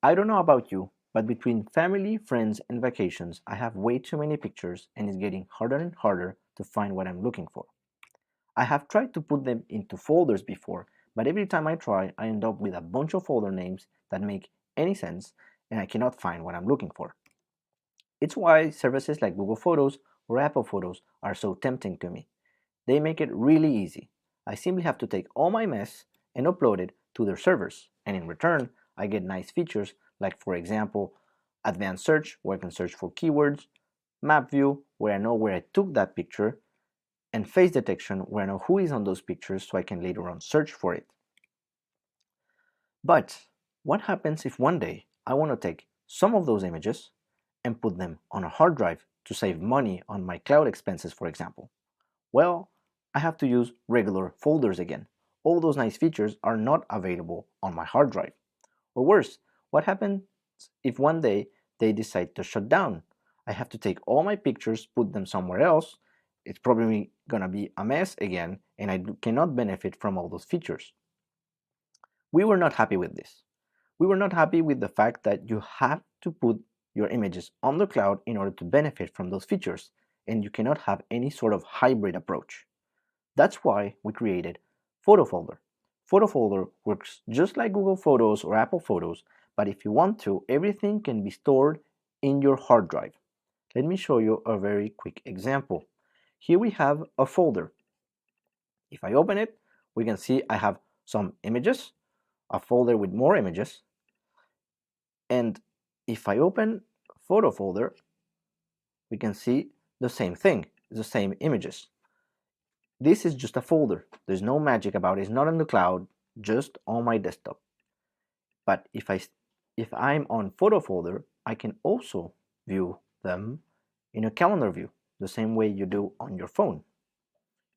I don't know about you, but between family, friends, and vacations, I have way too many pictures and it's getting harder and harder to find what I'm looking for. I have tried to put them into folders before, but every time I try, I end up with a bunch of folder names that make any sense and I cannot find what I'm looking for. It's why services like Google Photos or Apple Photos are so tempting to me. They make it really easy. I simply have to take all my mess and upload it to their servers, and in return, I get nice features like, for example, advanced search, where I can search for keywords, map view, where I know where I took that picture, and face detection, where I know who is on those pictures so I can later on search for it. But what happens if one day I want to take some of those images and put them on a hard drive to save money on my cloud expenses, for example? Well, I have to use regular folders again. All those nice features are not available on my hard drive. Or worse, what happens if one day they decide to shut down? I have to take all my pictures, put them somewhere else. It's probably gonna be a mess again, and I cannot benefit from all those features. We were not happy with this. We were not happy with the fact that you have to put your images on the cloud in order to benefit from those features, and you cannot have any sort of hybrid approach. That's why we created PhotoFolder. PhotoFolder works just like Google Photos or Apple Photos, but if you want to, everything can be stored in your hard drive. Let me show you a very quick example. Here we have a folder. If I open it, we can see I have some images, a folder with more images, and if I open PhotoFolder, we can see the same thing, the same images. This is just a folder. There's no magic about it. It's not in the cloud, just on my desktop. But if I'm on PhotoFolder, I can also view them in a calendar view, the same way you do on your phone.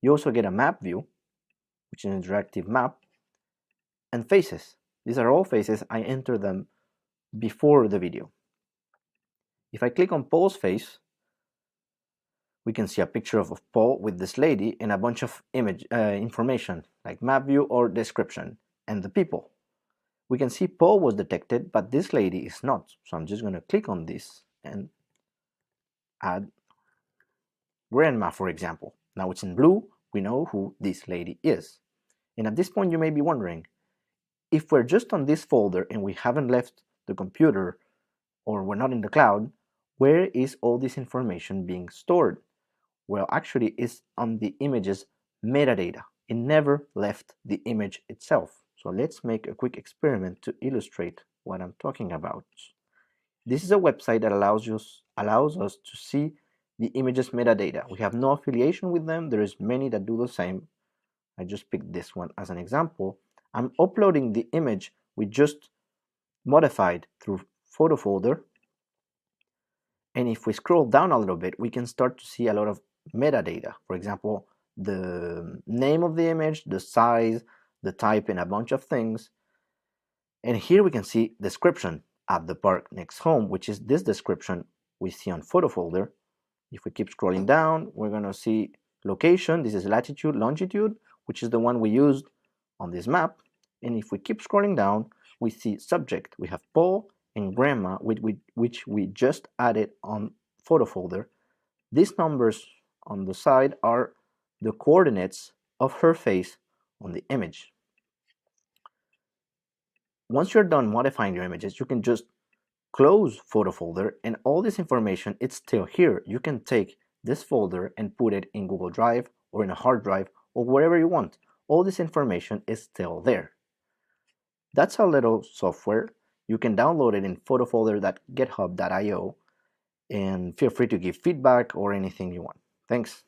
You also get a map view, which is an interactive map, and faces. These are all faces. I enter them before the video. If I click on Paul's face, we can see a picture of Paul with this lady and a bunch of information like map view or description and the people. We can see Paul was detected, but this lady is not. So I'm just going to click on this and add grandma, for example. Now it's in blue. We know who this lady is. And at this point, you may be wondering, if we're just on this folder and we haven't left the computer or we're not in the cloud, where is all this information being stored? Well, actually, it's on the image's metadata. It never left the image itself. So let's make a quick experiment to illustrate what I'm talking about. This is a website that allows us to see the image's metadata. We have no affiliation with them. There is many that do the same. I just picked this one as an example. I'm uploading the image we just modified through PhotoFolder. And if we scroll down a little bit, we can start to see a lot of metadata. For example, the name of the image, the size, the type, and a bunch of things. And here we can see description at the park next home, which is this description we see on PhotoFolder. If we keep scrolling down, we're going to see location. This is latitude, longitude, which is the one we used on this map. And if we keep scrolling down, we see subject. We have Paul and grandma, which we just added on PhotoFolder. These numbers on the side are the coordinates of her face on the image. Once you're done modifying your images, you can just close PhotoFolder and all this information, it's still here. You can take this folder and put it in Google Drive or in a hard drive or wherever you want. All this information is still there. That's a little software. You can download it in photofolder.github.io and feel free to give feedback or anything you want. Thanks.